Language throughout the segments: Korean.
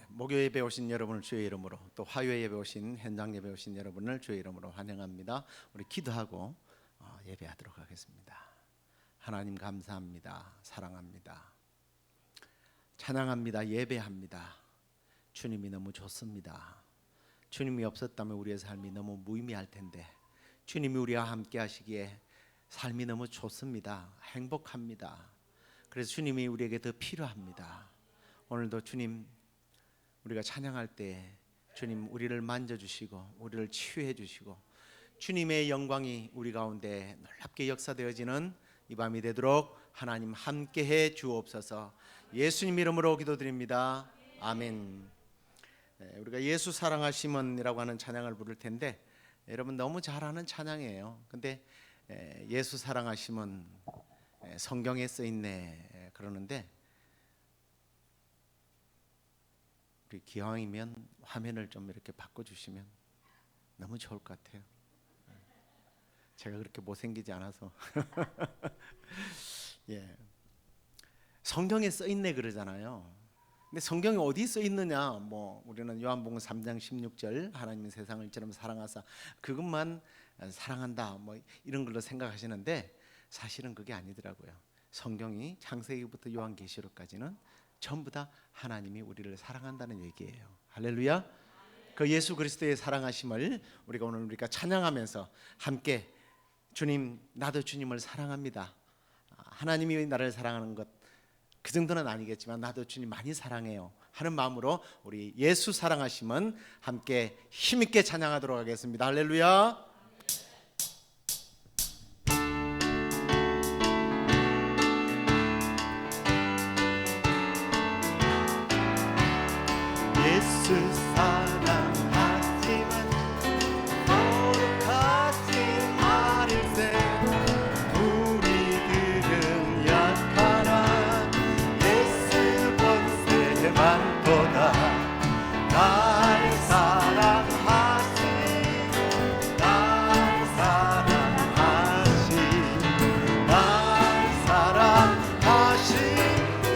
목요 예배 오신 여러분을 주의 이름으로, 또 화요 예배 오신, 현장 예배 오신 여러분을 주의 이름으로 환영합니다. 우리 기도하고 예배하도록 하겠습니다. 하나님 감사합니다. 사랑합니다. 찬양합니다. 예배합니다. 주님이 너무 좋습니다. 주님이 없었다면 우리의 삶이 너무 무의미할 텐데 주님이 우리와 함께 하시기에 삶이 너무 좋습니다. 행복합니다. 그래서 주님이 우리에게 더 필요합니다. 오늘도 주님, 우리가 찬양할 때 주님 우리를 만져주시고 우리를 치유해 주시고 주님의 영광이 우리 가운데 놀랍게 역사되어지는 이 밤이 되도록 하나님 함께해 주옵소서. 예수님 이름으로 기도드립니다. 아멘. 우리가 예수 사랑하심은이라고 하는 찬양을 부를 텐데 여러분 너무 잘 아는 찬양이에요. 근데 예수 사랑하심은 성경에 써있네 그러는데 우리 기왕이면 화면을 좀 이렇게 바꿔주시면 너무 좋을 것 같아요. 제가 그렇게 못생기지 않아서 성경에 써있네 그러잖아요. 근데 성경에 어디 써있느냐, 우리는 요한복음 3장 16절 하나님은 세상을 이처럼 사랑하사 그것만 사랑한다 이런 걸로 생각하시는데 사실은 그게 아니더라고요. 성경이 창세기부터 요한계시록까지는 전부 다 하나님이 우리를 사랑한다는 얘기예요. 할렐루야. 그 예수 그리스도의 사랑하심을 우리가 찬양하면서 함께 주님, 나도 주님을 사랑합니다. 하나님이 나를 사랑하는 것 그 정도는 아니겠지만 나도 주님 많이 사랑해요 하는 마음으로 우리 예수 사랑하심은 함께 힘있게 찬양하도록 하겠습니다. 할렐루야. 예수 사랑하심은 거룩하신 말일세. 우리들은 약하나 예수 본세만보다 날 사랑하신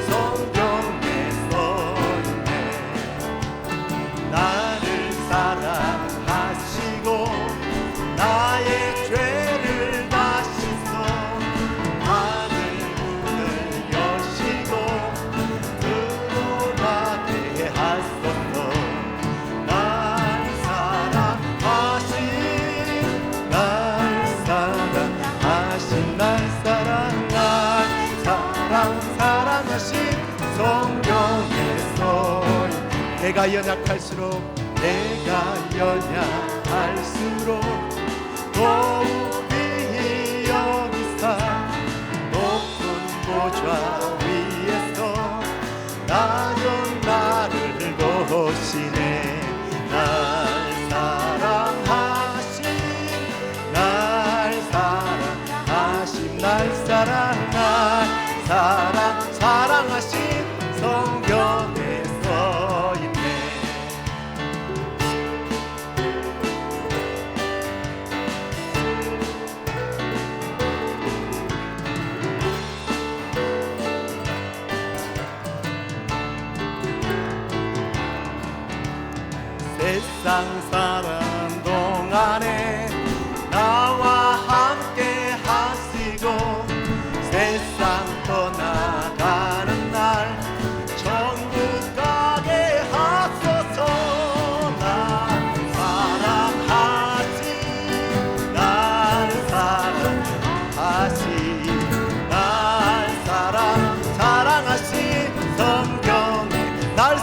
성경에 써있네. 나를 사랑하시고 나의 죄를 다시소 하늘 문을 여시고 들어가게 하소서. 날 사랑하신 성경에서 내가 연약할수록 더욱이 여기사 높은 보좌 위에서 나는 나를 보시네. 날 사랑하신 성경에 써있네. 세상 사는 동안에 나와 함께 하시고 세상 떠나가는 날 천국 가게 하소서. 사랑하신 성경에 날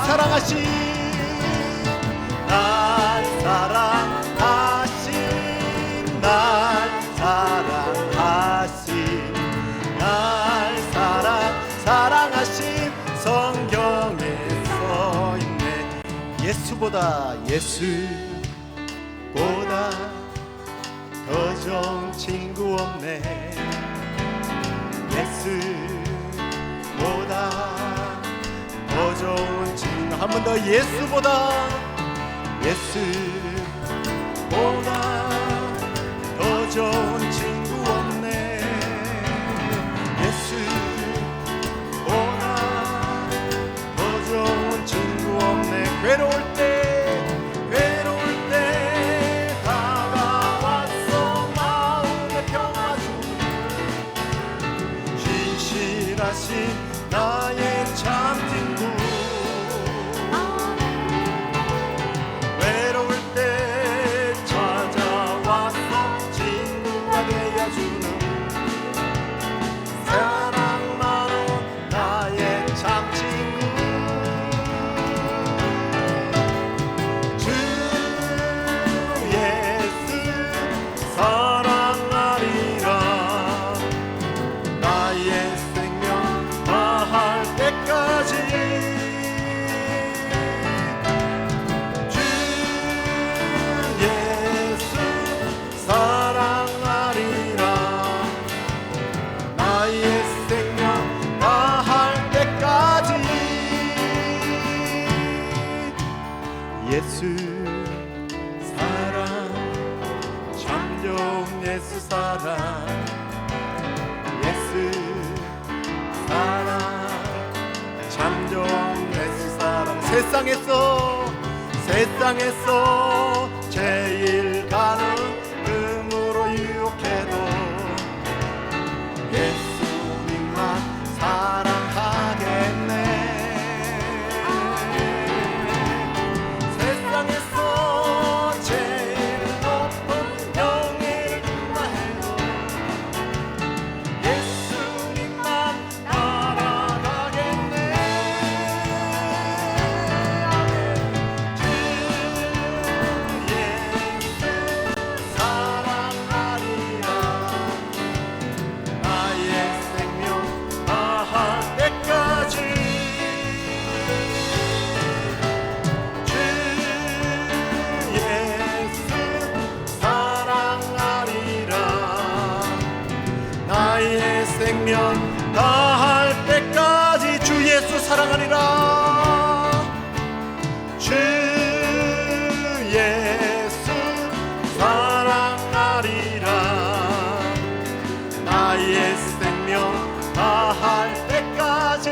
사랑하신 성경에 써있네. 예수보다 더 좋은 친구 없네. 예수보다 더 좋은 친구, 한 번 더. 예수보다 더 좋은 친구 없네. 예수보다 더 좋은 친구 없네. 외로울 때 다가왔어 마음의 평화 주는 신실하신 나의 참 친구 외로울 때 찾아왔어 친구가 되어주는 사랑 많은 나의 참 친구 주 예수 사랑하리라 나의 생명 다할 때까지 주 예수 사랑하리라 나의 생명 다할 때까지 예수 사랑 참종 예수 사랑 예수 사랑 참종 예수 사랑 세상에서 제일 가는 금으로 유혹해도 예수님만 사랑하겠네 세상에서 제일 높은 영예를 구하해도 예수님만 따라가겠네 주 예수 사랑하리라 나의 생명 다할 때까지 주 예수 사랑하리라 나의 생명 다할 때까지 주 예수 사랑하리라 주 예수 사랑하리라 나의 생명 다할 때까지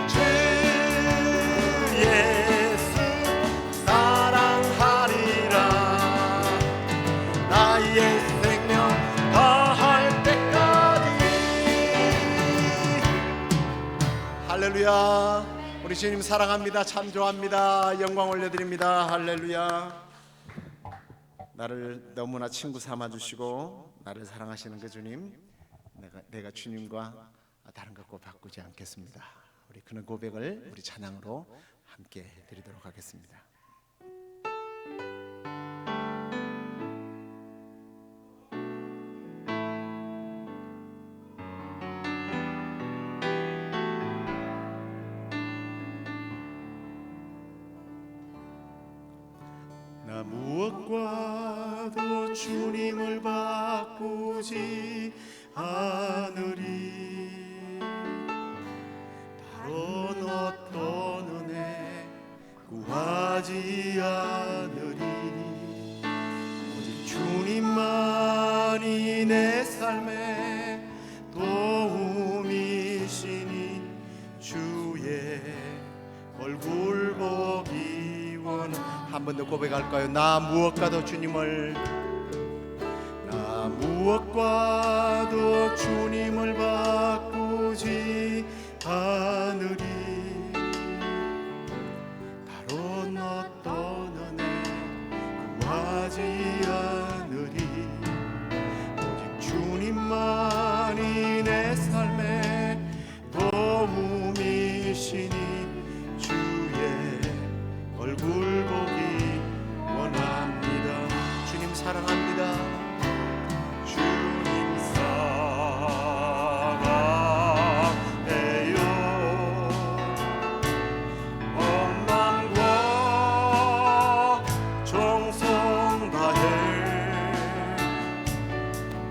주 예수 사랑하리라 나의 생명 다할 때까지 할렐루야 우리 주님 사랑합니다 참 좋아합니다 영광 올려드립니다 할렐루야 나를 너무나 친구 삼아주시고 나를 사랑하시는 그 주님 내가 주님과 다른 것과 바꾸지 않겠습니다 우리 그런 고백을 우리 찬양으로 함께 드리도록 하겠습니다 나 무엇과도 주님을 바꾸지 않으리 다른 어떤 은혜 구하지 않으리 오직 주님만이 내 삶의 도움이시니 주의 얼굴 보기 원하 한 번 더 고백할까요? 나 무엇과도 주님을 바꾸지 않으리 다른 어떤 은혜 구하지 않으리 오직 주님만이 내 삶의 도움이시니 주의 얼굴 보기 원합니다 주님 사랑합니다 주님 사랑해요 원망과 정성 다해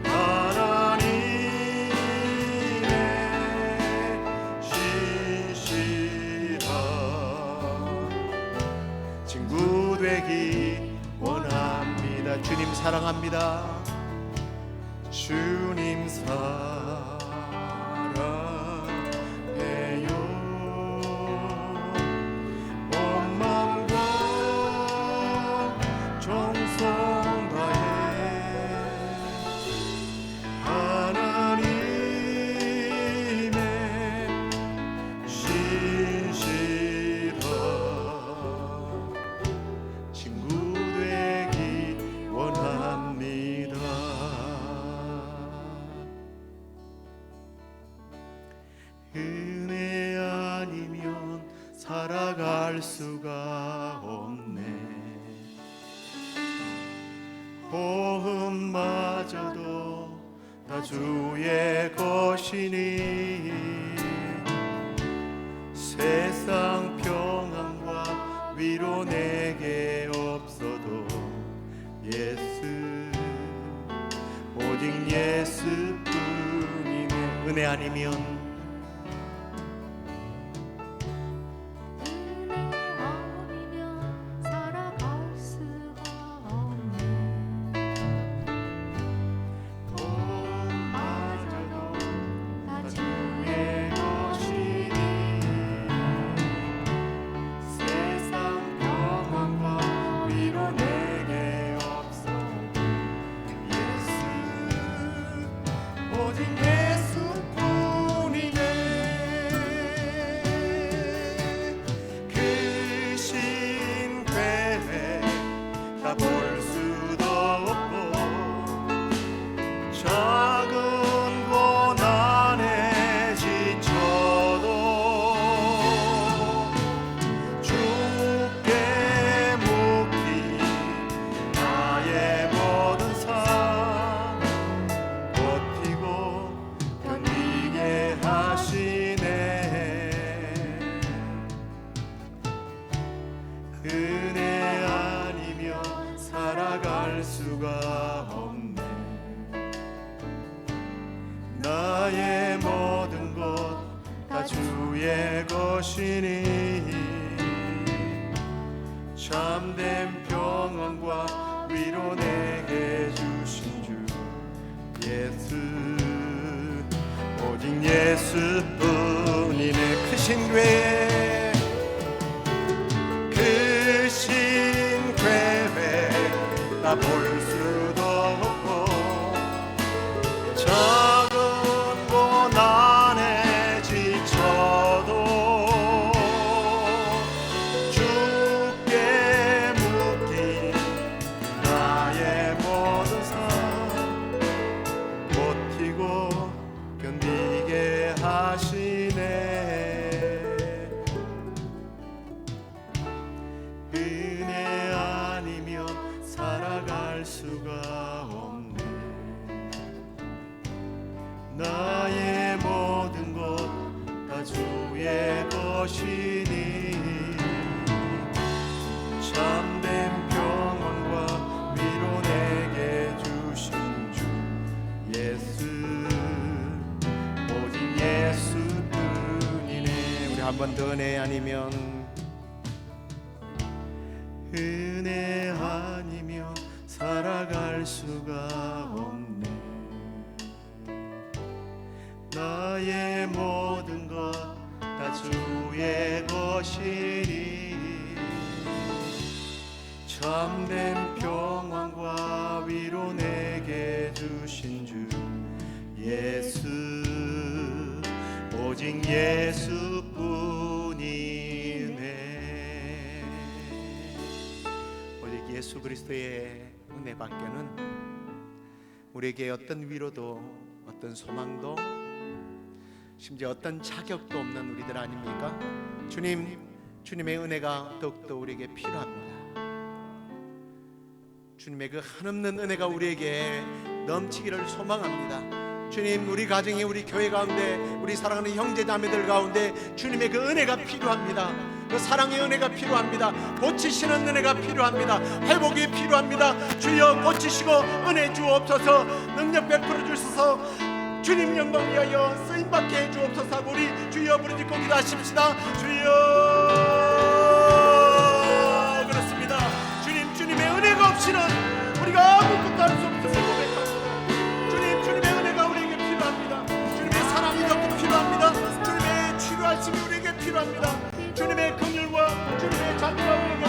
하나님의 신실한 친구 되기 원합니다 주님 사랑합니다 주님 사랑해요 살아갈 수가 없네. 호흡마저도 다 주의 것이니 세상 평안과 위로 내게 없어도 예수, 오직 예수뿐이네. 은혜 아니면 은혜 아니면 살아갈 수가 없네. 나의 모든 것 다 주의 것이니 참된 평안과 위로 내게 주신 주 예수, 오직 예수뿐이네. 크신 괴 나 볼 수도 없고 작은 고난에 지쳐도 주께 묻기 나의 모든 삶 버티고 견디게 하시네. 은혜 아니면 살아갈 수가 없네. 나의 모든 것 다 주의 것이니 참된 평안과 위로 내게 주신 주 예수, 오직 예수뿐이네. 우리 한 번 더 은혜 아니면 은혜 아니면 살아갈 수가 없네. 나의 모든 것 다 주의 것이니 참된 평안과 위로 내게 주신 주 예수, 오직 예수뿐이네. 오직 예수 그리스도의 은혜밖에는 우리에게 어떤 위로도 어떤 소망도 심지어 어떤 자격도 없는 우리들 아닙니까? 주님의 은혜가 더욱더 우리에게 필요합니다. 주님의 그 한없는 은혜가 우리에게 넘치기를 소망합니다. 주님, 우리 가정에, 우리 교회 가운데, 우리 사랑하는 형제 자매들 가운데 주님의 그 은혜가 필요합니다. 그 사랑의 은혜가 필요합니다. 고치시는 은혜가 필요합니다. 회복이 필요합니다. 주여 고치시고 은혜 주옵소서. 능력 베풀어 주소서. 주님 영광 위하여 쓰임받게 해주옵소서 하고 우리 주여 부르짖고 기도하십시다. 주여. 그렇습니다. 주님의 은혜가 없이는 우리가 아무것도 할 수 없음을 고백합니다. 주님의 은혜가 우리에게 필요합니다. 주님의 사랑이 더 필요합니다. 주님의 치료하심이 우리에게 필요합니다. 주님의 긍휼과 주님의 자비가 우리에게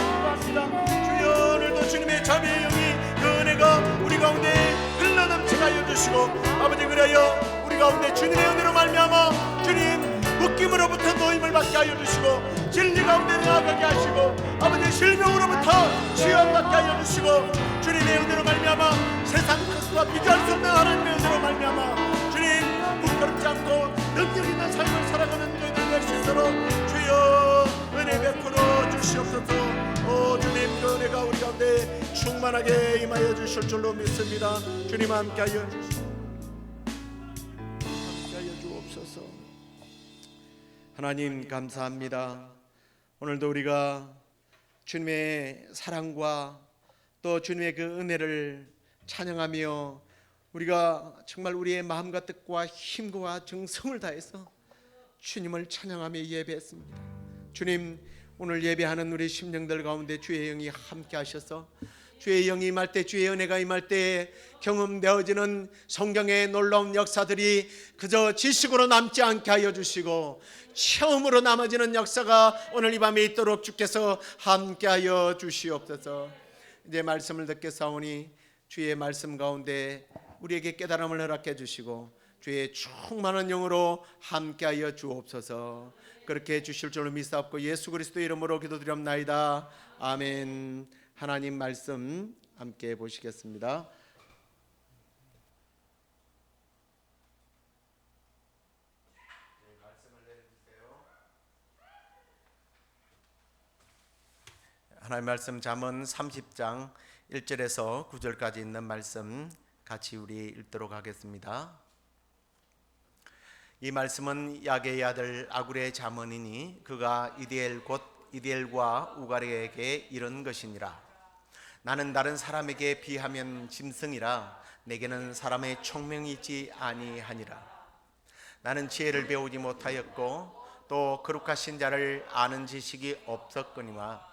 필요합니다. 주여, 오늘도 주님의 자비의 영이 그 은혜가 우리 가운데 흘러넘치게 하여 주시고 아버지, 그리하여 우리 가운데 주님의 은혜로 말미암아 주님 묶임으로부터 노임을 받게 하여 주시고 진리 가운데 나아가게 하시고 아버지 실명으로부터 치유받게 하여 주시고 주님의 은혜로 말미암아 세상 것과 비교할 수 없는 하나님의 은혜로 말미암아 주님 부끄럽지 않고 능력 있는 삶을 살아가는 저희들 될 수 있도록 주여 은혜 베풀어 주시옵소서. 충만하게 임하여 주실 줄로 믿습니다. 주님 함께하여 주옵소서. 하나님 감사합니다. 오늘도 우리가 주님의 사랑과 또 주님의 그 은혜를 찬양하며 우리가 정말 우리의 마음과 뜻과 힘과 정성을 다해서 주님을 찬양하며 예배했습니다. 주님, 오늘 예배하는 우리 심령들 가운데 주의 영이 함께 하셔서 주의 영이 임할 때, 주의 은혜가 임할 때 경험되어지는 성경의 놀라운 역사들이 그저 지식으로 남지 않게 하여 주시고 체험으로 남아지는 역사가 오늘 이 밤에 있도록 주께서 함께 하여 주시옵소서. 이제 말씀을 듣겠사오니 주의 말씀 가운데 우리에게 깨달음을 허락해 주시고 주의 충만한 영으로 함께하여 주옵소서. 그렇게 해주실 줄로 믿사옵고 예수 그리스도의 이름으로 기도드립나이다. 아멘. 하나님 말씀 함께 보시겠습니다. 하나님 말씀 잠언 30장 1절에서 9절까지 있는 말씀 같이 우리 읽도록 하겠습니다. 이 말씀은 야게의 아들 아굴의 잠언이니 그가 이디엘 곧 이디엘과 우가리에게 이른 것이니라. 나는 다른 사람에게 비하면 짐승이라 내게는 사람의 총명이 있지 아니하니라. 나는 지혜를 배우지 못하였고 또 거룩하신 자를 아는 지식이 없었거니와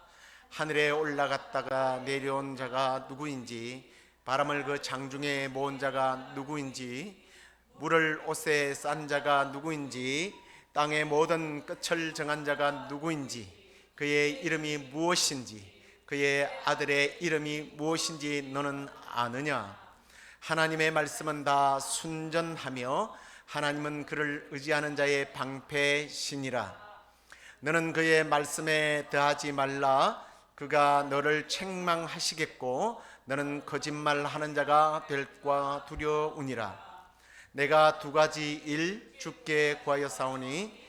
하늘에 올라갔다가 내려온 자가 누구인지 바람을 그 장중에 모은 자가 누구인지 물을 옷에 싼 자가 누구인지 땅의 모든 끝을 정한 자가 누구인지 그의 이름이 무엇인지 그의 아들의 이름이 무엇인지 너는 아느냐? 하나님의 말씀은 다 순전하며 하나님은 그를 의지하는 자의 방패시니라. 너는 그의 말씀에 더하지 말라. 그가 너를 책망하시겠고 너는 거짓말하는 자가 될까 두려우니라. 내가 두 가지 일 주께 구하였사오니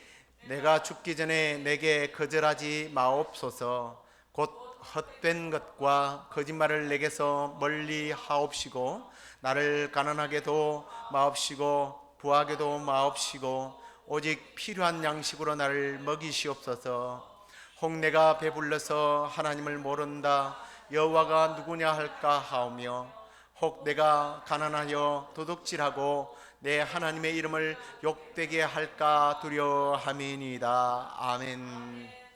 내가 죽기 전에 내게 거절하지 마옵소서. 곧 헛된 것과 거짓말을 내게서 멀리 하옵시고 나를 가난하게도 마옵시고 부하게도 마옵시고 오직 필요한 양식으로 나를 먹이시옵소서. 혹 내가 배불러서 하나님을 모른다 여호와가 누구냐 할까 하오며 혹 내가 가난하여 도둑질하고 내 하나님의 이름을 욕되게 할까 두려워함이니이다. 아멘.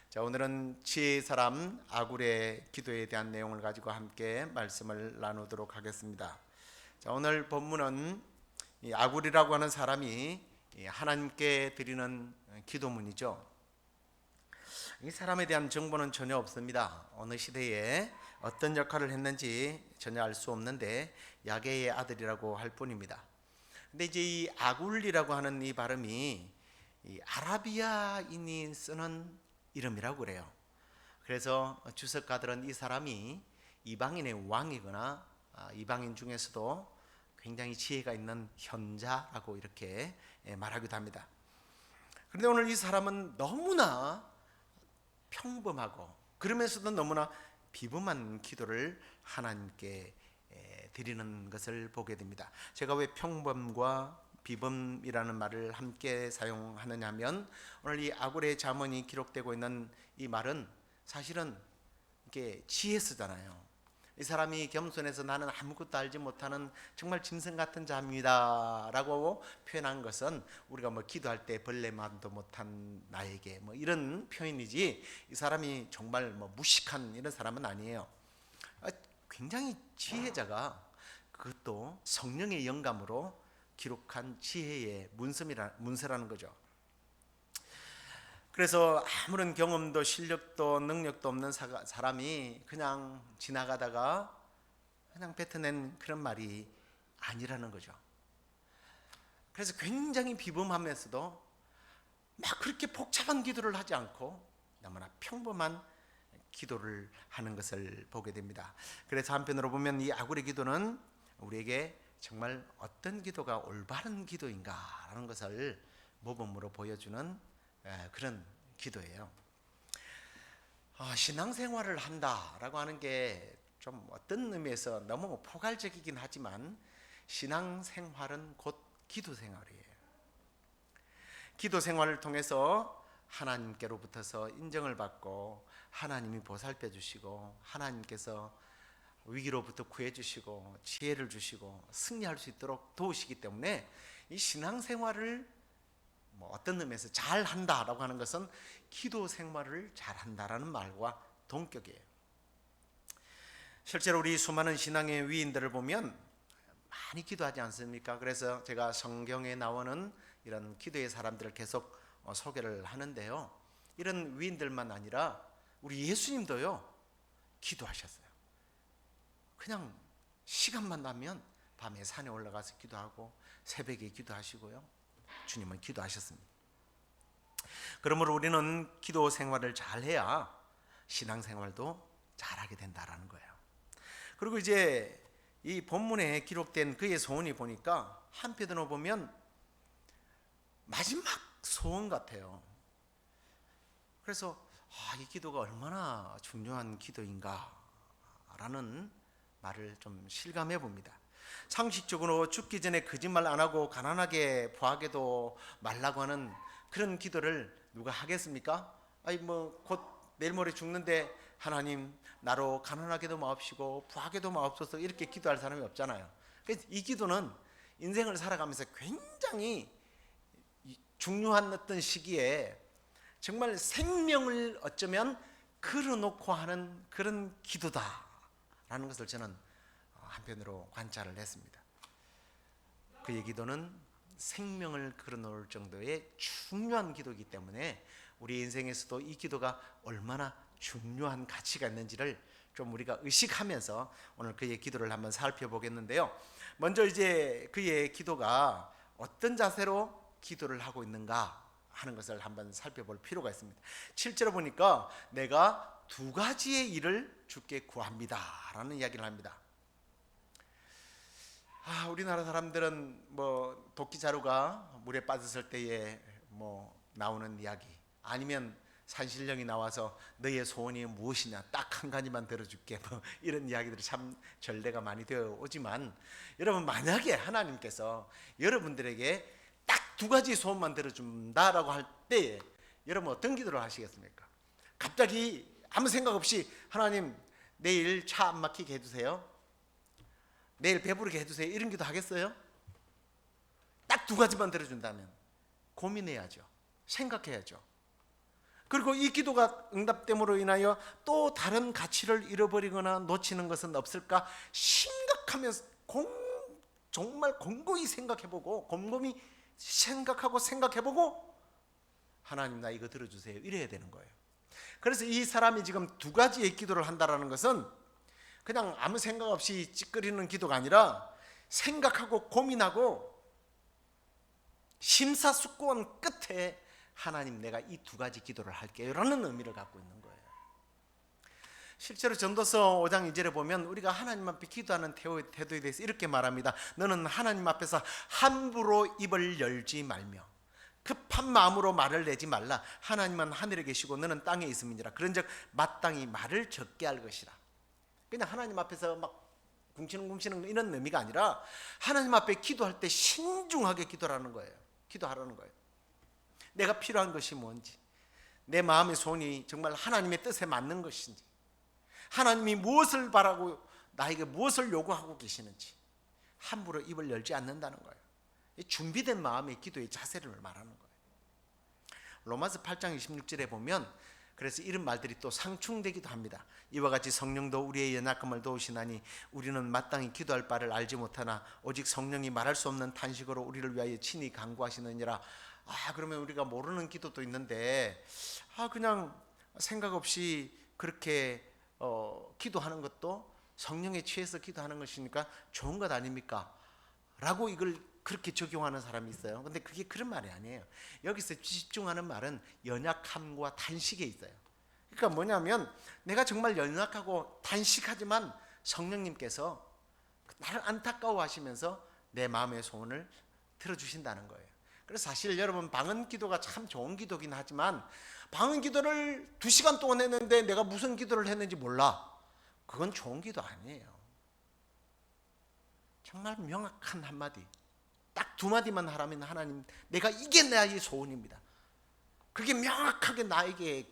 자, 오늘은 지혜의 사람 아굴의 기도에 대한 내용을 가지고 함께 말씀을 나누도록 하겠습니다. 자, 오늘 본문은 이 아굴이라고 하는 사람이 하나님께 드리는 기도문이죠. 이 사람에 대한 정보는 전혀 없습니다. 어느 시대에 어떤 역할을 했는지 전혀 알 수 없는데 야게의 아들이라고 할 뿐입니다. 근데 이제 이 아굴이라고 하는 이 발음이 이 아라비아인이 쓰는 이름이라고 그래요. 그래서 주석가들은 이 사람이 이방인의 왕이거나 이방인 중에서도 굉장히 지혜가 있는 현자라고 이렇게 말하기도 합니다. 그런데 오늘 이 사람은 너무나 평범하고 그러면서도 너무나 비범한 기도를 하나님께 드리는 것을 보게 됩니다. 제가 왜 평범과 비범이라는 말을 함께 사용하느냐 하면 오늘 이 아굴의 잠언이 기록되고 있는 이 말은 사실은 이게 지혜서잖아요. 이 사람이 겸손해서 나는 아무것도 알지 못하는 정말 짐승 같은 자입니다 라고 표현한 것은 우리가 뭐 기도할 때 벌레만도 못한 나에게 뭐 이런 표현이지 이 사람이 정말 뭐 무식한 이런 사람은 아니에요. 굉장히 지혜자가 그것도 성령의 영감으로 기록한 지혜의 문서라는 거죠. 그래서 아무런 경험도 실력도 능력도 없는 사람이 그냥 지나가다가 그냥 뱉어낸 그런 말이 아니라는 거죠. 그래서 굉장히 비범하면서도 막 그렇게 복잡한 기도를 하지 않고 너무나 평범한 기도를 하는 것을 보게 됩니다. 그래서 한편으로 보면 이 아굴의 기도는 우리에게 정말 어떤 기도가 올바른 기도인가라는 것을 모범으로 보여주는 그런 기도예요. 신앙생활을 한다라고 하는 게 좀 어떤 의미에서 너무 포괄적이긴 하지만 신앙생활은 곧 기도생활이에요. 기도생활을 통해서 하나님께로부터서 인정을 받고 하나님이 보살펴 주시고 하나님께서 위기로부터 구해 주시고 지혜를 주시고 승리할 수 있도록 도우시기 때문에 이 신앙생활을 어떤 의미에서 잘한다라고 하는 것은 기도생활을 잘한다라는 말과 동격이에요. 실제로 우리 수많은 신앙의 위인들을 보면 많이 기도하지 않습니까? 그래서 제가 성경에 나오는 이런 기도의 사람들을 계속 소개를 하는데요, 이런 위인들만 아니라 우리 예수님도요 기도하셨어요. 그냥 시간만 나면 밤에 산에 올라가서 기도하고 새벽에 기도하시고요, 주님은 기도하셨습니다. 그러므로 우리는 기도 생활을 잘해야 신앙생활도 잘하게 된다라는 거예요. 그리고 이제 이 본문에 기록된 그의 소원이 보니까 한편으로 보면 마지막 소원 같아요. 그래서 이 기도가 얼마나 중요한 기도인가 라는 말을 좀 실감해 봅니다. 상식적으로 죽기 전에 거짓말 안 하고 가난하게 부하게도 말라고 하는 그런 기도를 누가 하겠습니까? 곧 내일 모레 죽는데 하나님 나로 가난하게도 마옵시고 부하게도 마옵소서 이렇게 기도할 사람이 없잖아요. 그래서 이 기도는 인생을 살아가면서 굉장히 중요한 어떤 시기에 정말 생명을 어쩌면 걸어놓고 하는 그런 기도다라는 것을 저는 한편으로 관찰을 했습니다. 그의 기도는 생명을 걸어놓을 정도의 중요한 기도이기 때문에 우리 인생에서도 이 기도가 얼마나 중요한 가치가 있는지를 좀 우리가 의식하면서 오늘 그의 기도를 한번 살펴보겠는데요. 먼저 이제 그의 기도가 어떤 자세로 기도를 하고 있는가 하는 것을 한번 살펴볼 필요가 있습니다. 7절에 보니까 내가 두 가지의 일을 주께 구합니다 라는 이야기를 합니다. 우리나라 사람들은 도끼 자루가 물에 빠졌을 때에 나오는 이야기, 아니면 산신령이 나와서 너의 소원이 무엇이냐 딱 한 가지만 들어줄게 이런 이야기들이 참 전례가 많이 되어 오지만, 여러분 만약에 하나님께서 여러분들에게 딱 두 가지 소원만 들어준다라고 할 때 여러분 어떤 기도를 하시겠습니까? 갑자기 아무 생각 없이 하나님 내일 차 안 막히게 해주세요, 내일 배부르게 해주세요 이런 기도 하겠어요? 딱 두 가지만 들어준다면 고민해야죠. 생각해야죠. 그리고 이 기도가 응답됨으로 인하여 또 다른 가치를 잃어버리거나 놓치는 것은 없을까 심각하면서 정말 곰곰이 생각해보고 곰곰이 생각해보고 하나님 나 이거 들어주세요 이래야 되는 거예요. 그래서 이 사람이 지금 두 가지의 기도를 한다는 것은 그냥 아무 생각 없이 찌끄리는 기도가 아니라 생각하고 고민하고 심사숙고한 끝에 하나님 내가 이 두 가지 기도를 할게요 라는 의미를 갖고 있는 거예요. 실제로 전도서 5장 2절에 보면 우리가 하나님 앞에 기도하는 태도에 대해서 이렇게 말합니다. 너는 하나님 앞에서 함부로 입을 열지 말며 급한 마음으로 말을 내지 말라. 하나님은 하늘에 계시고 너는 땅에 있음이니라. 그런즉 마땅히 말을 적게 할 것이라. 그냥 하나님 앞에서 막 궁시렁궁시렁 이런 의미가 아니라 하나님 앞에 기도할 때 신중하게 기도하라는 거예요. 내가 필요한 것이 뭔지, 내 마음의 소원이 정말 하나님의 뜻에 맞는 것인지, 하나님이 무엇을 바라고 나에게 무엇을 요구하고 계시는지 함부로 입을 열지 않는다는 거예요. 준비된 마음의 기도의 자세를 말하는 거예요. 로마서 8장 26절에 보면 그래서 이런 말들이 또 상충되기도 합니다. 이와 같이 성령도 우리의 연약함을 도우시나니 우리는 마땅히 기도할 바를 알지 못하나 오직 성령이 말할 수 없는 탄식으로 우리를 위하여 친히 간구하시느니라. 그러면 우리가 모르는 기도도 있는데 그냥 생각 없이 그렇게 기도하는 것도 성령에 취해서 기도하는 것이니까 좋은 것 아닙니까? 라고 이걸 그렇게 적용하는 사람이 있어요. 근데 그게 그런 말이 아니에요. 여기서 집중하는 말은 연약함과 탄식에 있어요. 그러니까 뭐냐면 내가 정말 연약하고 탄식하지만 성령님께서 나를 안타까워하시면서 내 마음의 소원을 들어주신다는 거예요. 그래서 사실 여러분 방언 기도가 참 좋은 기도긴 하지만 방언 기도를 2시간 동안 했는데 내가 무슨 기도를 했는지 몰라. 그건 좋은 기도 아니에요. 정말 명확한 한마디, 딱 두 마디만 하라면 하나님, 내가 이게 나의 소원입니다. 그게 명확하게 나에게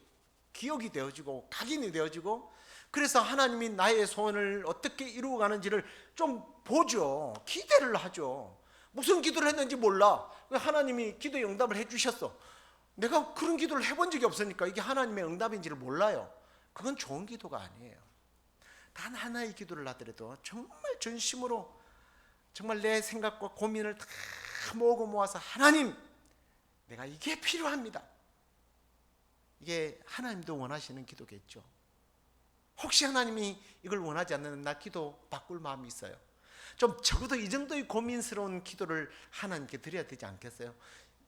기억이 되어지고 각인이 되어지고, 그래서 하나님이 나의 소원을 어떻게 이루어가는지를 좀 보죠. 기대를 하죠. 무슨 기도를 했는지 몰라. 하나님이 기도의 응답을 해주셨어. 내가 그런 기도를 해본 적이 없으니까 이게 하나님의 응답인지를 몰라요. 그건 좋은 기도가 아니에요. 단 하나의 기도를 하더라도 정말 전심으로 정말 내 생각과 고민을 다 모으고 모아서 하나님, 내가 이게 필요합니다. 이게 하나님도 원하시는 기도겠죠. 혹시 하나님이 이걸 원하지 않는 나 기도 바꿀 마음이 있어요. 좀 적어도 이 정도의 고민스러운 기도를 하나님께 드려야 되지 않겠어요?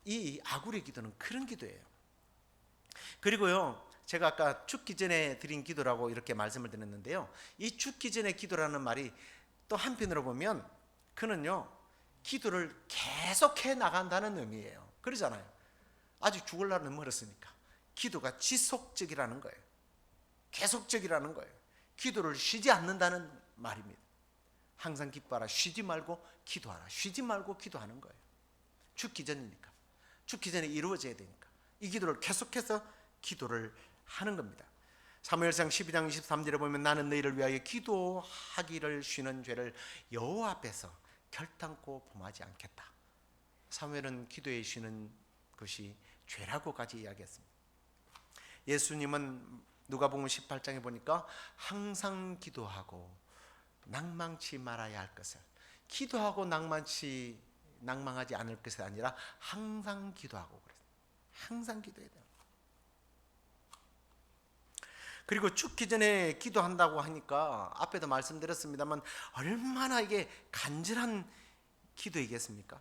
이 아굴의 기도는 그런 기도예요. 그리고요, 제가 아까 죽기 전에 드린 기도라고 이렇게 말씀을 드렸는데요, 이 죽기 전에 기도라는 말이 또 한편으로 보면 그는요, 기도를 계속해 나간다는 의미예요. 그러잖아요. 아직 죽을 날은 멀었으니까 기도가 지속적이라는 거예요. 계속적이라는 거예요. 기도를 쉬지 않는다는 말입니다. 항상 기뻐하라, 쉬지 말고 기도하라, 쉬지 말고 기도하는 거예요. 죽기 전이니까, 죽기 전에 이루어져야 되니까 이 기도를 계속해서 기도를 하는 겁니다. 사무엘상 12장 23절에 보면 나는 너희를 위하여 기도하기를 쉬는 죄를 여호와 앞에서 결단코 범하지 않겠다. 사무엘은 기도에 쉬는 것이 죄라고까지 이야기했습니다. 예수님은 누가복음 18장에 보니까 항상 기도하고 낭망치 말아야 할 것을, 기도하고 낭망하지 않을 것이 아니라 항상 기도하고 그랬어요. 항상 기도해야 돼요. 그리고 죽기 전에 기도한다고 하니까 앞에도 말씀드렸습니다만 얼마나 이게 간절한 기도이겠습니까?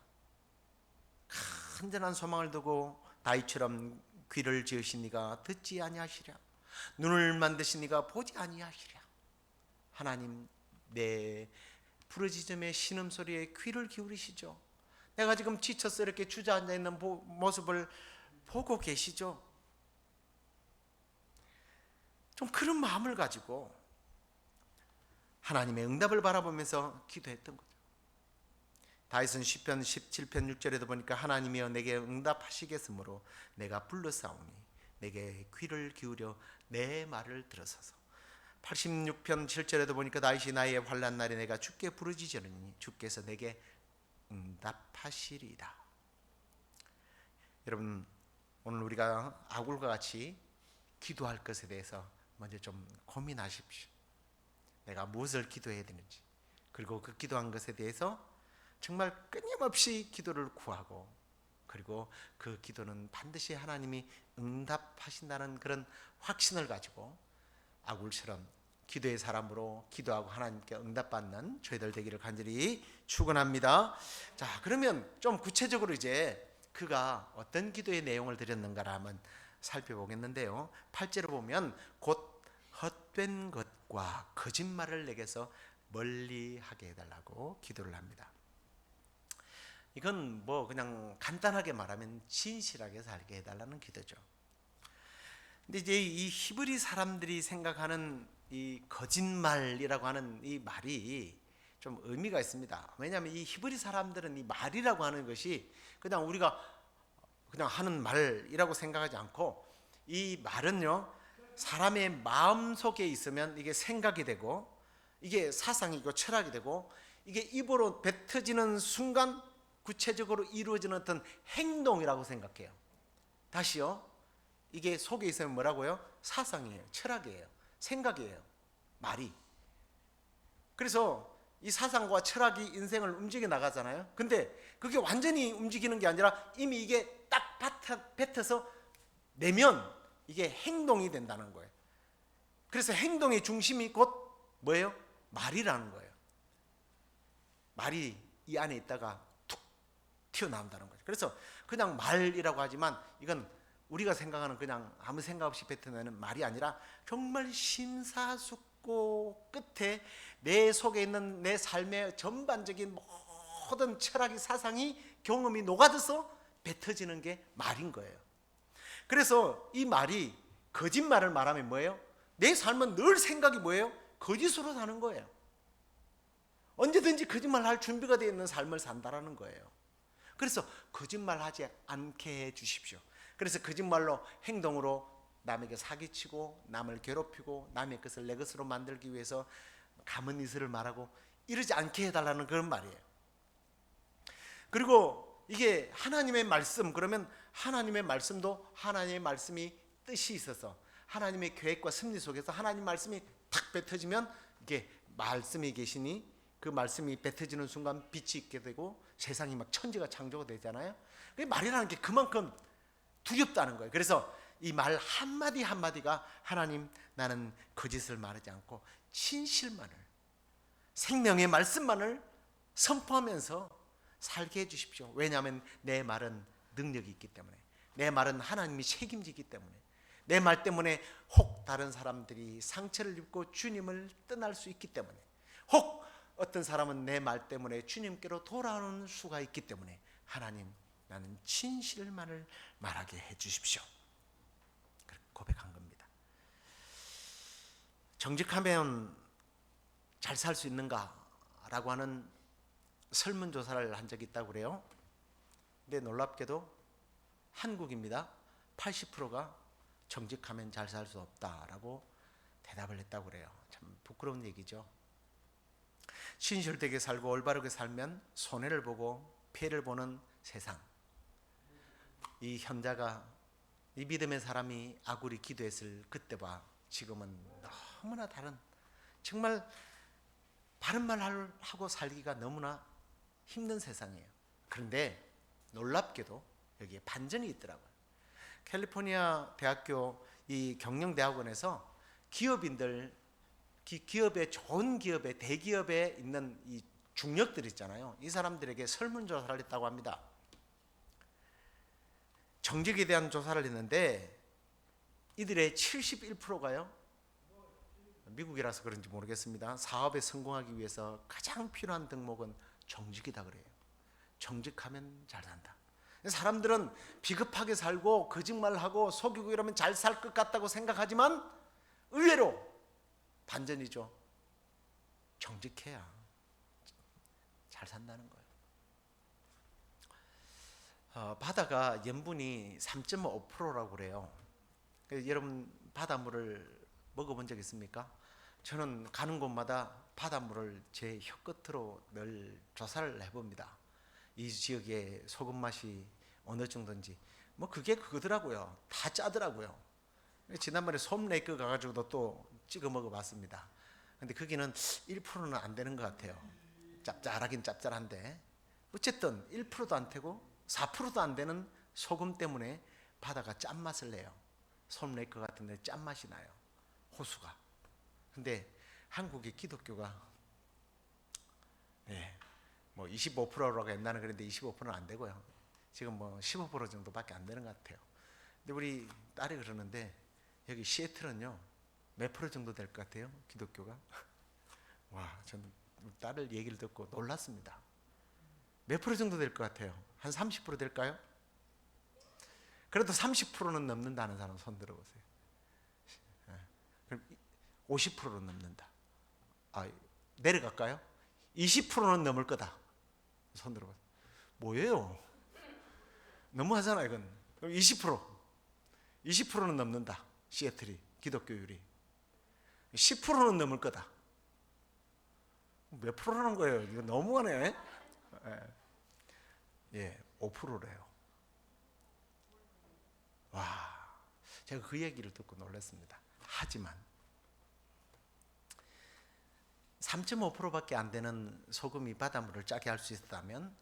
간절한 소망을 두고 다윗처럼 귀를 지으신 이가 듣지 아니하시랴, 눈을 만드신 이가 보지 아니하시랴. 하나님, 내 부르짖음의 신음소리에 귀를 기울이시죠. 내가 지금 지쳐서 이렇게 주저앉아 있는 모습을 보고 계시죠. 좀 그런 마음을 가지고 하나님의 응답을 바라보면서 기도했던 거죠. 다윗은 시편 17편 6절에도 보니까 하나님이여 내게 응답하시겠으므로 내가 불러싸우니 내게 귀를 기울여 내 말을 들으소서. 86편 7절에도 보니까 다윗이 나의 환난 날에 내가 주께 부르짖으니 주께서 내게 응답하시리이다. 여러분, 오늘 우리가 아굴과 같이 기도할 것에 대해서 먼저 좀 고민하십시오. 내가 무엇을 기도해야 되는지, 그리고 그 기도한 것에 대해서 정말 끊임없이 기도를 구하고, 그리고 그 기도는 반드시 하나님이 응답하신다는 그런 확신을 가지고 아굴처럼 기도의 사람으로 기도하고 하나님께 응답받는 저희들 되기를 간절히 축원합니다. 자, 그러면 좀 구체적으로 이제 그가 어떤 기도의 내용을 드렸는가를 한번 살펴보겠는데요. 8절을 보면 곧 헛된 것과 거짓말을 내게서 멀리하게 해달라고 기도를 합니다. 이건 뭐 그냥 간단하게 말하면 진실하게 살게 해달라는 기도죠. 근데 이제 이 히브리 사람들이 생각하는 이 거짓말이라고 하는 이 말이 좀 의미가 있습니다. 왜냐하면 이 히브리 사람들은 이 말이라고 하는 것이 그냥 우리가 그냥 하는 말이라고 생각하지 않고, 이 말은요, 사람의 마음 속에 있으면 이게 생각이 되고, 이게 사상이고 철학이 되고, 이게 입으로 뱉어지는 순간 구체적으로 이루어지는 어떤 행동이라고 생각해요. 다시요, 이게 속에 있으면 뭐라고요? 사상이에요, 철학이에요, 생각이에요, 말이. 그래서 이 사상과 철학이 인생을 움직여 나가잖아요. 근데 그게 완전히 움직이는 게 아니라 이미 이게 딱 뱉어서 내면 이게 행동이 된다는 거예요. 그래서 행동의 중심이 곧 뭐예요? 말이라는 거예요. 말이 이 안에 있다가 툭 튀어나온다는 거죠. 그래서 그냥 말이라고 하지만 이건 우리가 생각하는 그냥 아무 생각 없이 뱉어내는 말이 아니라 정말 심사숙고 끝에 내 속에 있는 내 삶의 전반적인 모든 철학이, 사상이, 경험이 녹아들어서 뱉어지는 게 말인 거예요. 그래서 이 말이, 거짓말을 말하면 뭐예요? 내 삶은 늘 생각이 뭐예요? 거짓으로 사는 거예요. 언제든지 거짓말할 준비가 되어 있는 삶을 산다라는 거예요. 그래서 거짓말하지 않게 해 주십시오. 그래서 거짓말로 행동으로 남에게 사기치고 남을 괴롭히고 남의 것을 내 것으로 만들기 위해서 감은 이슬을 말하고 이러지 않게 해달라는 그런 말이에요. 그리고 이게 하나님의 말씀, 그러면 하나님의 말씀도 하나님의 말씀이 뜻이 있어서 하나님의 계획과 섭리 속에서 하나님 말씀이 탁 뱉어지면 이게 말씀이 계시니 그 말씀이 뱉어지는 순간 빛이 있게 되고 세상이 막 천지가 창조가 되잖아요. 말이라는 게 그만큼 두렵다는 거예요. 그래서 이 말 한마디 한마디가 하나님, 나는 거짓을 말하지 않고 진실만을, 생명의 말씀만을 선포하면서 살게 해주십시오. 왜냐하면 내 말은 능력이 있기 때문에, 내 말은 하나님이 책임지기 때문에, 내 말 때문에 혹 다른 사람들이 상처를 입고 주님을 떠날 수 있기 때문에, 혹 어떤 사람은 내 말 때문에 주님께로 돌아오는 수가 있기 때문에 하나님, 나는 진실만을 말하게 해주십시오. 그렇게 고백한 겁니다. 정직하면 잘 살 수 있는가라고 하는 설문조사를 한 적이 있다고 그래요. 근데 놀랍게도 한국입니다. 80%가 정직하면 잘 살 수 없다라고 대답을 했다고 그래요. 참 부끄러운 얘기죠. 신실되게 살고 올바르게 살면 손해를 보고 피해를 보는 세상. 이 현자가, 이 믿음의 사람이 아굴이 기도했을 그때와 지금은 너무나 다른, 정말 바른 말 하고 살기가 너무나 힘든 세상이에요. 그런데 놀랍게도 여기에 반전이 있더라고요. 캘리포니아 대학교 이 경영대학원에서 기업인들, 기업의 좋은 기업에, 대기업에 있는 이 중력들 있잖아요. 이 사람들에게 설문조사를 했다고 합니다. 정직에 대한 조사를 했는데 이들의 71%가요, 미국이라서 그런지 모르겠습니다, 사업에 성공하기 위해서 가장 필요한 덕목은 정직이다 그래요. 정직하면 잘 산다. 사람들은 비겁하게 살고 거짓말하고 속이고 이러면 잘 살 것 같다고 생각하지만 의외로 반전이죠. 정직해야 잘 산다는 거예요. 바다가 염분이 3.5%라고 그래요. 여러분 바닷물을 먹어본 적 있습니까? 저는 가는 곳마다 바닷물을 제 혀끝으로 늘 조사를 해봅니다. 이 지역의 소금 맛이 어느 정도인지. 뭐 그게 그거더라고요. 다 짜더라고요. 지난번에 솜레이크 가가지고도 또 찍어 먹어봤습니다. 근데 거기는 1%는 안 되는 것 같아요. 짭짤하긴 짭짤한데 어쨌든 1%도 안 되고 4%도 안 되는 소금 때문에 바다가 짠맛을 내요. 솜레이크 같은 데 짠맛이 나요, 호수가. 근데 한국의 기독교가 뭐 25%라고 옛날에 그랬는데 25%는 안 되고요. 지금 뭐 15% 정도밖에 안 되는 것 같아요. 근데 우리 딸이 그러는데 여기 시애틀은요 몇 프로 정도 될 것 같아요, 기독교가? 와, 저는 딸을 얘기를 듣고 놀랐습니다. 몇 프로 정도 될 것 같아요? 한 30% 될까요? 그래도 30%는 넘는다는 사람 손 들어보세요. 그럼 50%는 넘는다. 내려갈까요? 20%는 넘을 거다. 손 들어보세요. 뭐예요? 너무하잖아요, 이건. 그럼 20%는 넘는다. 시애틀이 기독교율이 10%는 넘을 거다. 몇 프로라는 거예요? 이거 너무하네. 5%래요. 와, 제가 그 얘기를 듣고 놀랐습니다. 하지만 3.5%밖에 안 되는 소금이 바닷물을 짜게 할 수 있다면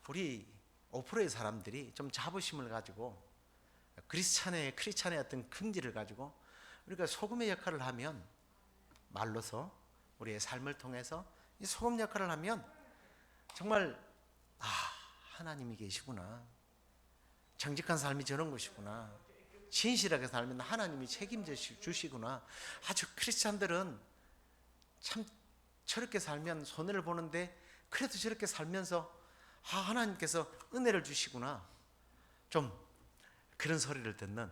우리 5%의 사람들이 좀 자부심을 가지고 크리스찬의 어떤 긍지를 가지고 우리가 소금의 역할을 하면, 말로서 우리의 삶을 통해서 이 소금 역할을 하면 정말 하나님이 계시구나, 정직한 삶이 저런 것이구나, 진실하게 살면 하나님이 책임져 주시구나. 아주 크리스찬들은 참 저렇게 살면 손해를 보는데 그래도 저렇게 살면서 하나님께서 은혜를 주시구나, 좀 그런 소리를 듣는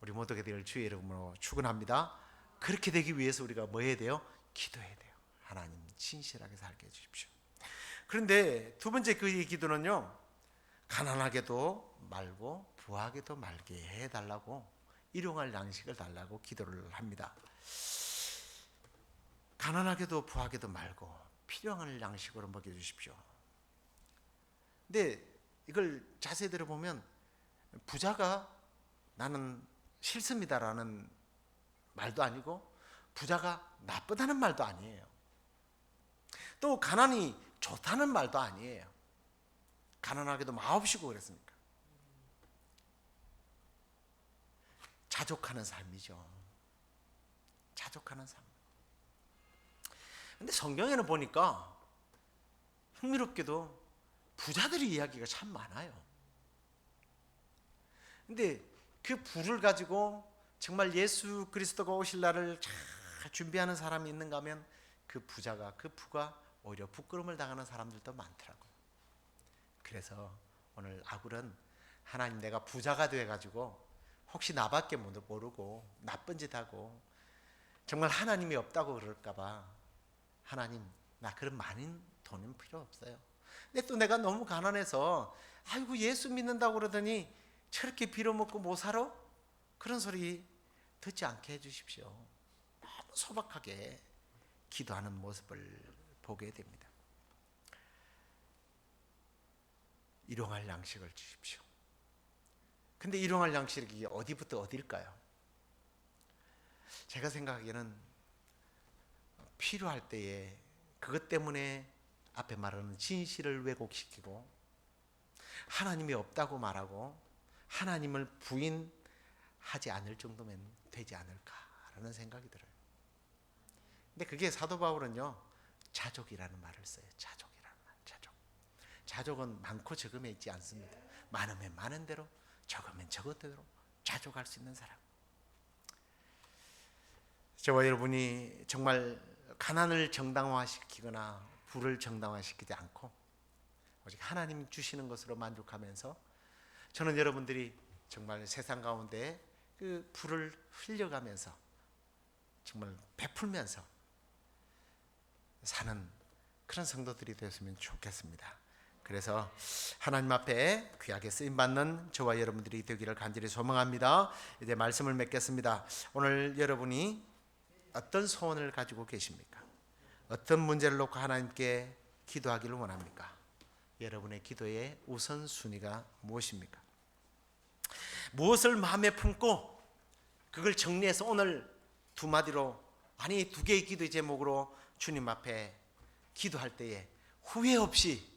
우리 모두가 되길 주의 이름으로 축원합니다. 그렇게 되기 위해서 우리가 뭐 해야 돼요? 기도해야 돼요. 하나님 진실하게 살게 해주십시오. 그런데 두 번째 그 기도는요, 가난하게도 말고 부하게도 말게 해달라고, 일용할 양식을 달라고 기도를 합니다. 가난하게도 부하게도 말고 필요한 양식으로 먹여주십시오. 근데 이걸 자세히 들어보면 부자가 나는 싫습니다라는 말도 아니고 부자가 나쁘다는 말도 아니에요. 또 가난이 좋다는 말도 아니에요. 가난하게도 마옵시고 그랬습니까? 자족하는 삶이죠. 자족하는 삶. 근데 성경에는 보니까 흥미롭게도 부자들의 이야기가 참 많아요. 근데 그 부를 가지고 정말 예수 그리스도가 오실 날을 잘 준비하는 사람이 있는가 하면 그 부가 오히려 부끄러움을 당하는 사람들도 많더라고요. 그래서 오늘 아굴은 하나님, 내가 부자가 돼가지고 혹시 나밖에 모르고 나쁜 짓 하고 정말 하나님이 없다고 그럴까봐, 하나님 나 그런 많은 돈은 필요 없어요. 근데 또 내가 너무 가난해서 아이고 예수 믿는다고 그러더니 저렇게 빌어먹고 못 살아? 그런 소리 듣지 않게 해주십시오. 너무 소박하게 기도하는 모습을 보게 됩니다. 일용할 양식을 주십시오. 근데 일용할 양식이 어디부터 어딜까요? 제가 생각하기에는 필요할 때에 그것 때문에 앞에 말하는 진실을 왜곡시키고 하나님이 없다고 말하고 하나님을 부인하지 않을 정도면 되지 않을까라는 생각이 들어요. 근데 그게 사도 바울은요, 자족이라는 말을 써요. 자족이라는 말. 자족은 많고 적음에 있지 않습니다. 많으면 많은 대로, 적으면 적은 대로 자족할 수 있는 사람. 저와 여러분이 정말 가난을 정당화시키거나 부를 정당화시키지 않고 오직 하나님 주시는 것으로 만족하면서, 저는 여러분들이 정말 세상 가운데 그 부를 흘려가면서 정말 베풀면서 사는 그런 성도들이 되었으면 좋겠습니다. 그래서 하나님 앞에 귀하게 쓰임받는 저와 여러분들이 되기를 간절히 소망합니다. 이제 말씀을 맺겠습니다. 오늘 여러분이 어떤 소원을 가지고 계십니까? 어떤 문제를 놓고 하나님께 기도하기를 원합니까? 여러분의 기도의 우선순위가 무엇입니까? 무엇을 마음에 품고 그걸 정리해서 오늘 두 마디로, 아니 두 개의 기도의 제목으로 주님 앞에 기도할 때에 후회 없이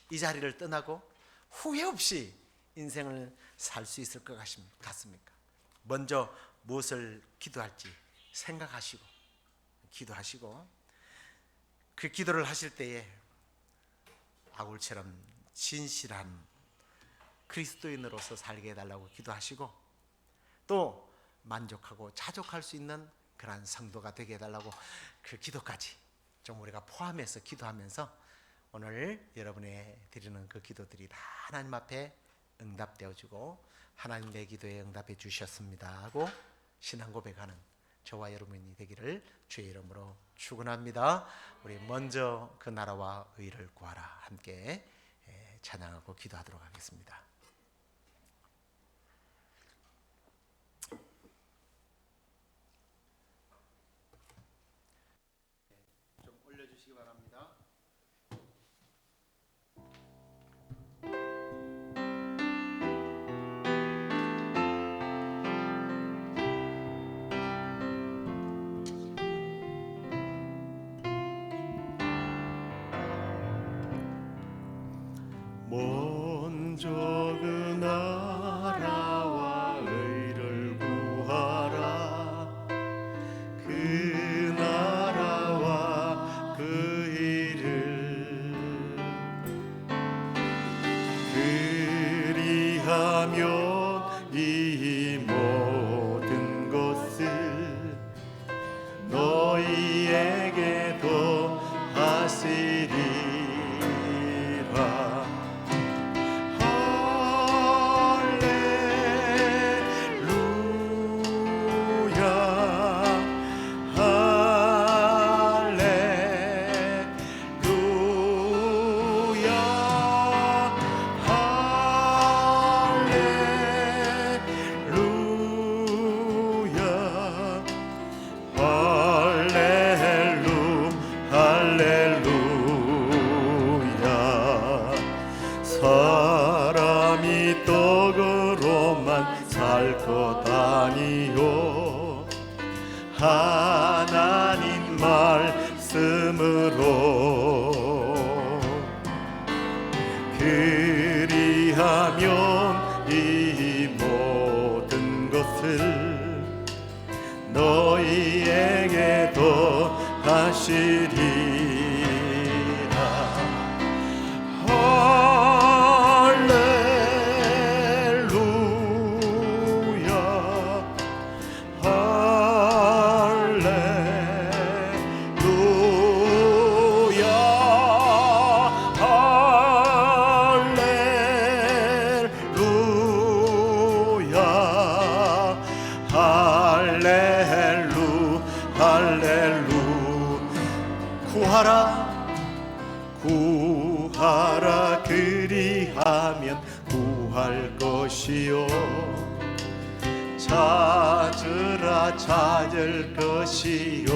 이 자리를 떠나고 후회 없이 인생을 살 수 있을 것 같습니까? 먼저 무엇을 기도할지 생각하시고 기도하시고, 그 기도를 하실 때에 아굴처럼 진실한 그리스도인으로서 살게 해달라고 기도하시고, 또 만족하고 자족할 수 있는 그러한 성도가 되게 해달라고 그 기도까지 좀 우리가 포함해서 기도하면서 오늘 여러분의 드리는 그 기도들이 다 하나님 앞에 응답되어지고 하나님 내 기도에 응답해 주셨습니다 하고 신앙 고백하는 저와 여러분이 되기를 주의 이름으로 축원합니다. 우리 먼저 그 나라와 의를 구하라 함께 찬양하고 기도하도록 하겠습니다. 좀 올려주시기 바랍니다. 먼저 그 나라와 의를 구하라. 그 나라와 그 의를 그리하면 이 모든 것을 너희에게도 하시리라. 힘으로 그리하면 이 모든 것을 너희에게도 하시리라. 구하라 그리하면 구할 것이요 찾으라 찾을 것이요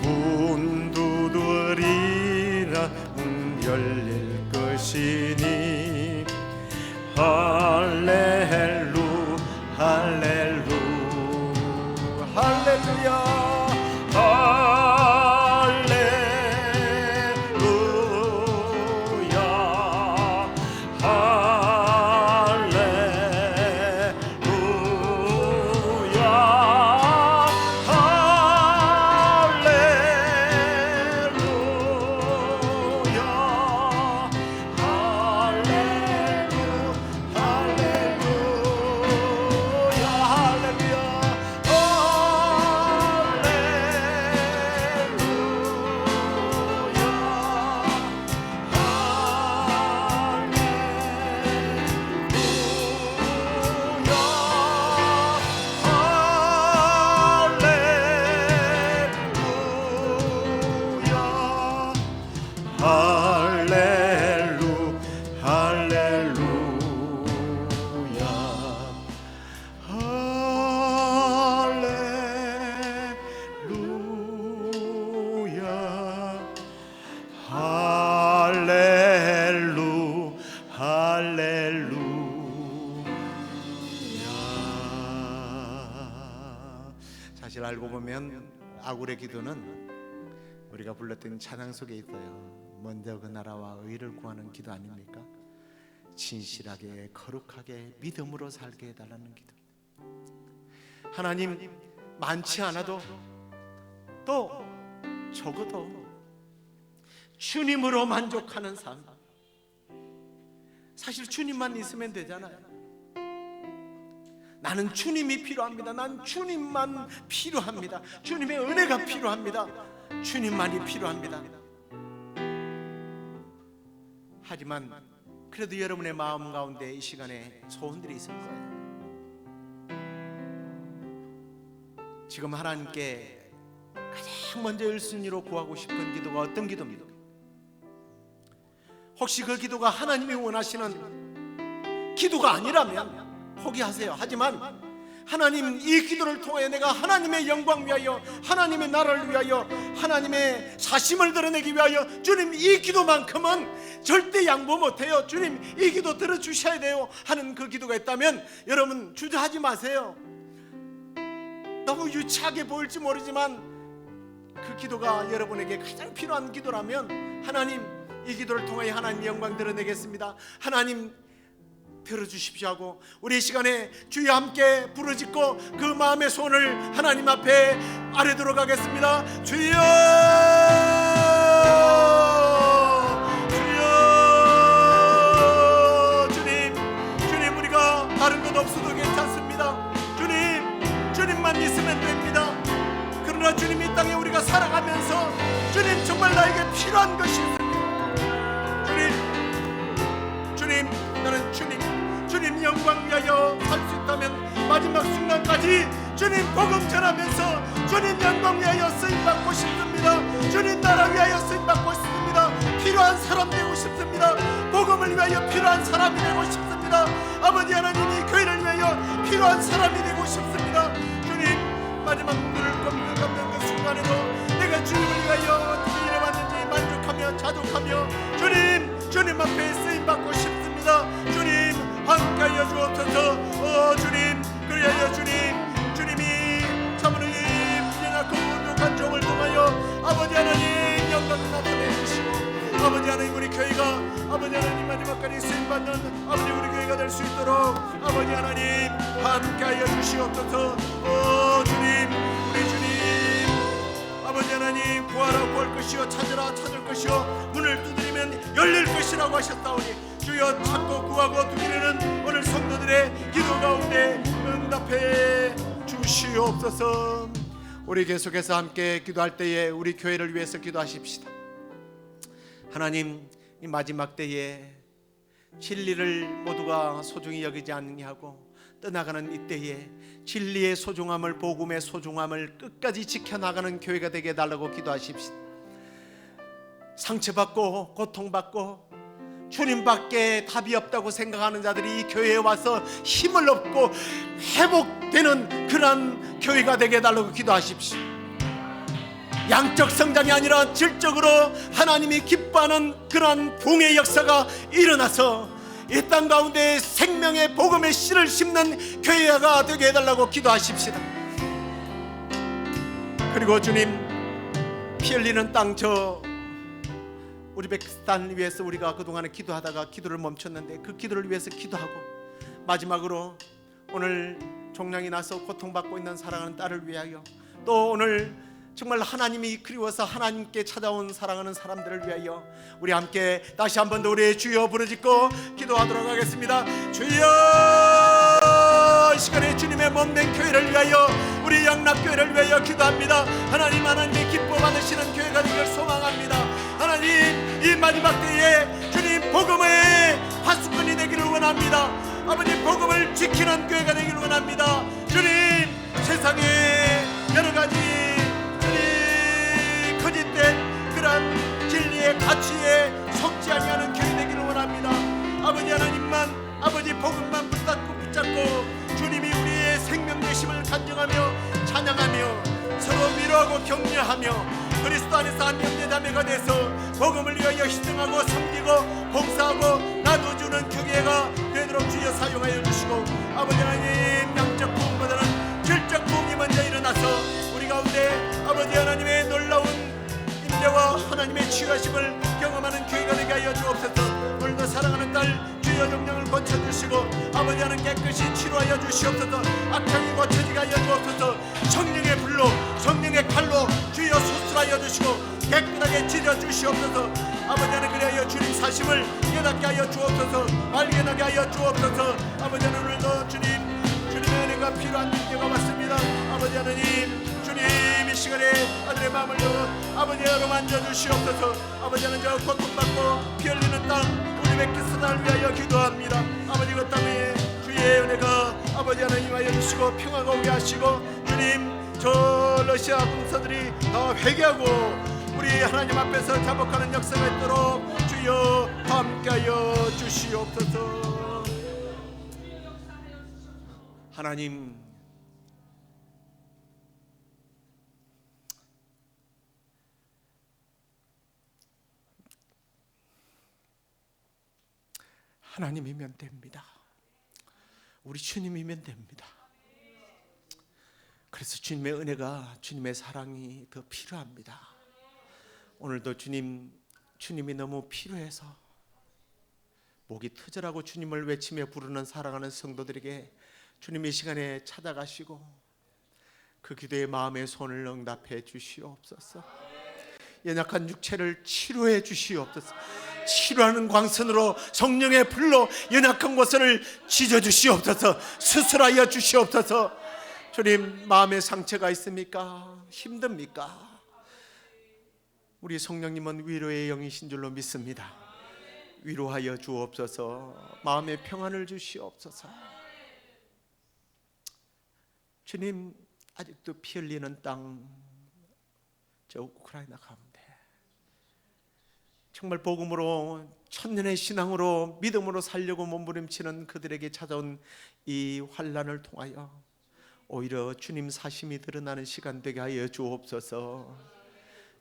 문 두드리라 문 열릴 것이니 할렐루 할렐루 할렐루야 사실 알고 보면 아굴의 기도는 우리가 불렀던 찬양 속에 있어요. 먼저 그 나라와 의를 구하는 기도 아닙니까? 진실하게 거룩하게 믿음으로 살게 해달라는 기도. 하나님 많지 않아도 또 적어도 주님으로 만족하는 삶. 사실 주님만 있으면 되잖아요. 나는 주님이 필요합니다. 난 주님만 필요합니다. 주님의 은혜가 필요합니다. 주님만이 필요합니다. 하지만 그래도 여러분의 마음 가운데 이 시간에 소원들이 있을 거예요. 지금 하나님께 가장 먼저 1순위로 구하고 싶은 기도가 어떤 기도입니까? 혹시 그 기도가 하나님이 원하시는 기도가 아니라면 포기하세요. 하지만 하나님, 이 기도를 통해 내가 하나님의 영광 위하여, 하나님의 나라를 위하여, 하나님의 사심을 드러내기 위하여 주님 이 기도만큼은 절대 양보 못해요, 주님 이 기도 들어주셔야 돼요 하는 그 기도가 있다면 여러분 주저하지 마세요. 너무 유치하게 보일지 모르지만 그 기도가 여러분에게 가장 필요한 기도라면 하나님, 이 기도를 통해 하나님 영광 드러내겠습니다, 하나님 들어주십시오 하고 우리 이 시간에 주여 함께 부르짖고 그 마음의 소원을 하나님 앞에 아뢰도록 하겠습니다. 주여, 주여, 주님 우리가 다른 것 없어도 괜찮습니다. 주님만 있으면 됩니다. 그러나 주님 이 땅에 우리가 살아가면서 주님 정말 나에게 필요한 것이 있습니다. 주님 나는 주님 영광 위하여 살 수 있다면 마지막 순간까지 주님 복음 전하면서 주님 영광 위하여 쓰임받고 싶습니다. 주님 나라 위하여 쓰임받고 싶습니다. 필요한 사람 되고 싶습니다. 복음을 위하여 필요한 사람이 되고 싶습니다. 아버지 하나님이 교회를 위하여 필요한 사람이 되고 싶습니다. 주님 마지막 눈을 감는 그 순간에도 내가 주님을 위하여 어떻게 일해왔는지 만족하며 자족하며 주님 앞에 쓰임받고 싶습니다. 주님 함께하여 주옵소서. 주님 그리하여 주님이 참으로 이 연약하고 부족한 종을 아버지 하나님 함께하여 주시옵소서. 주님, 우리 주님 아버지 하나님, 구하라 구할 것이요 찾으라 찾을 것이요 문을 두드리면 열릴 것이라고 하셨다오니 주여 찾고 구하고 두드리는 오늘 성도들의 기도 가운데 응답해 주시옵소서. 우리 계속해서 함께 기도할 때에 우리 교회를 위해서 기도하십시다. 하나님, 이 마지막 때에 진리를 모두가 소중히 여기지 아니하고 떠나가는 이때에 진리의 소중함을, 복음의 소중함을 끝까지 지켜나가는 교회가 되게 해달라고 기도하십시다. 상처받고 고통받고 주님밖에 답이 없다고 생각하는 자들이 이 교회에 와서 힘을 얻고 회복되는 그런 교회가 되게 해달라고 기도하십시오. 양적 성장이 아니라 질적으로 하나님이 기뻐하는 그러한 부흥의 역사가 일어나서 이 땅 가운데 생명의 복음의 씨를 심는 교회가 되게 해달라고 기도하십시다. 그리고 주님, 피 흘리는 땅 저 우즈베키스탄을 위해서 우리가 그동안에 기도하다가 기도를 멈췄는데 그 기도를 위해서 기도하고, 마지막으로 오늘 종량이 나서 고통받고 있는 사랑하는 딸을 위하여, 또 오늘 정말 하나님이 그리워서 하나님께 찾아온 사랑하는 사람들을 위하여 우리 함께 다시 한 번 더 우리의 주여 부르짖고 기도하도록 하겠습니다. 주여, 이 시간에 주님의 몸된 교회를 위하여, 우리 양락교회를 위하여 기도합니다. 하나님, 하나님이 기뻐 받으시는 교회가 되기를 소망합니다. 하나님, 이 마지막 때에 주님 복음의 파수꾼이 되기를 원합니다. 아버지, 복음을 지키는 교회가 되기를 원합니다. 주님, 세상에 여러 가지 주님 거짓된 그런 진리의 가치에 속지 아니하는 교회 되기를 원합니다. 아버지 하나님만, 아버지 복음만 붙잡고 주님이 우리의 생명 되심을 간증하며 찬양하며 서로 위로하고 격려하며 그리스도 안에서 한 형제자매가 돼서 복음을 위하여 희생하고 섬기고 봉사하고 나눠주는 교회가 되도록 주여 사용하여 주시고, 아버지 하나님, 양적 부흥보다는 질적 부흥이 먼저 일어나서 우리 가운데 아버지 하나님의 놀라운 임재와 하나님의 치유하심을 경험하는 교회가 되게 하여 주옵소서. 오늘도 사랑하는 딸 주여 영령을 고쳐주시고 아버지 하나님 깨끗이 치료하여 주시옵소서. 악향이 고쳐지게 하여 주옵소서. 성령의 불로 성령의 칼로 주여 수술하여 주시고 깨끗하게 찢어 주시옵소서. 아버지 하나님, 그리하여 주님 사심을 깨닫게 하여 주옵소서. 발견하게 하여 주옵소서. 아버지 하나님, 오늘도 주님의 은혜가 필요한 때가 왔습니다. 아버지 하나님, 주님 이 시간에 아들의 마음을 아버지로 만져주시옵소서. 아버지 하나님, 저 고통받고 피 흘리는 땅 우즈베키스탄을 위하여 기도합니다. 아버지, 그 땅에 주의 은혜가 아버지 하나님 하여 주시고 평화가 오게 하시고, 주님 저 러시아 군사들이 다 회개하고 우리 하나님 앞에서 자복하는 역사가 있도록 주여 함께하여 주시옵소서. 하나님, 하나님이면 됩니다. 우리 주님이면 됩니다. 그래서 주님의 은혜가, 주님의 사랑이 더 필요합니다. 오늘도 주님이 너무 필요해서 목이 터져라고 주님을 외치며 부르는 사랑하는 성도들에게 주님 이 시간에 찾아가시고 그 기도의 마음의 손을 응답해 주시옵소서. 연약한 육체를 치료해 주시옵소서. 치료하는 광선으로 성령의 불로 연약한 곳을 찢어 주시옵소서. 수술하여 주시옵소서. 주님, 마음에 상처가 있습니까? 힘듭니까? 우리 성령님은 위로의 영이신 줄로 믿습니다. 위로하여 주옵소서. 마음의 평안을 주시옵소서. 주님, 아직도 피 흘리는 땅, 저 우크라이나 가운데 정말 복음으로, 천년의 신앙으로, 믿음으로 살려고 몸부림치는 그들에게 찾아온 이 환난을 통하여 오히려 주님 사심이 드러나는 시간 되게 하여 주옵소서.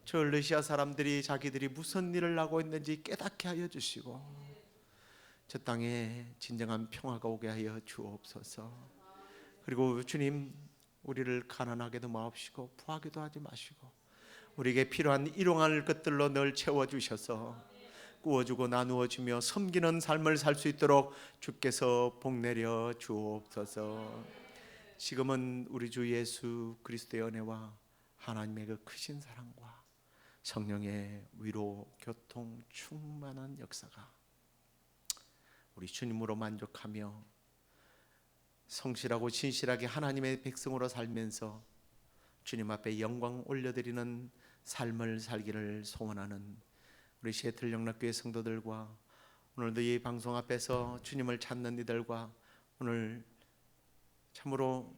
저 러시아 사람들이 자기들이 무슨 일을 하고 있는지 깨닫게 하여 주시고 저 땅에 진정한 평화가 오게 하여 주옵소서. 그리고 주님, 우리를 가난하게도 마옵시고 부하게도 하지 마시고 우리에게 필요한 일용할 것들로 늘 채워주셔서 꾸어주고 나누어주며 섬기는 삶을 살 수 있도록 주께서 복내려 주옵소서. 지금은 우리 주 예수 그리스도의 은혜와 하나님의 그 크신 사랑과 성령의 위로, 교통, 충만한 역사가 우리 주님으로 만족하며 성실하고 진실하게 하나님의 백성으로 살면서 주님 앞에 영광 올려드리는 삶을 살기를 소원하는 우리 시애틀 영락교회 성도들과 오늘도 이 방송 앞에서 주님을 찾는 이들과 오늘 참으로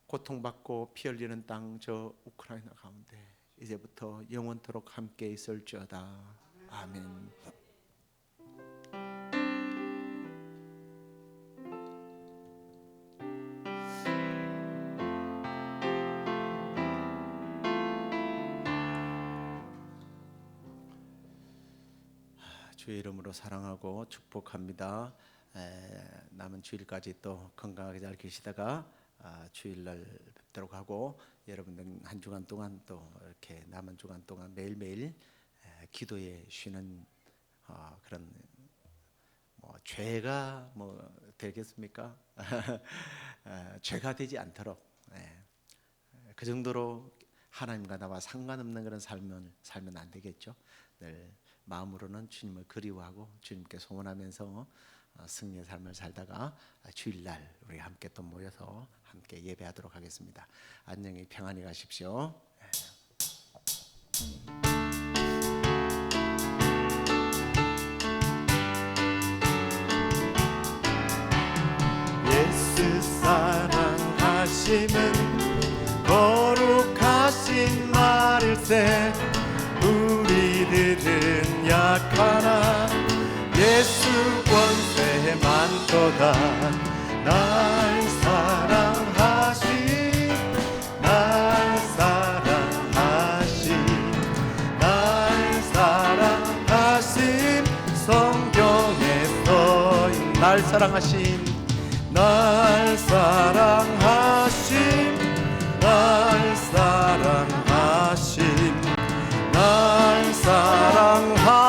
고통받고 피 흘리는 땅 저 우크라이나 가운데 이제부터 영원토록 함께 있을지어다. 아멘. 주의 이름으로 사랑하고 축복합니다. 남은 주일까지 또 건강하게 잘 계시다가 주일날 뵙도록 하고, 여러분들 한 주간 동안 또 이렇게 남은 주간 동안 매일매일 기도에 쉬는 그런 죄가 되겠습니까? 죄가 되지 않도록 그 정도로 하나님과 나와 상관없는 그런 삶을 살면 안 되겠죠. 늘 마음으로는 주님을 그리워하고 주님께 소원하면서 승리의 삶을 살다가 주일날 우리 함께 또 모여서 함께 예배하도록 하겠습니다. 안녕히 평안히 가십시오. 예수 사랑하시는 거룩하신 말일세. 우리들은 약하나 예수 권세 많도다. 날 사랑하신, 날 사랑하신, 날 사랑하신 성경에 써인 날 사랑하신, 날 사랑하신, 날 사랑하신, 날 사랑하신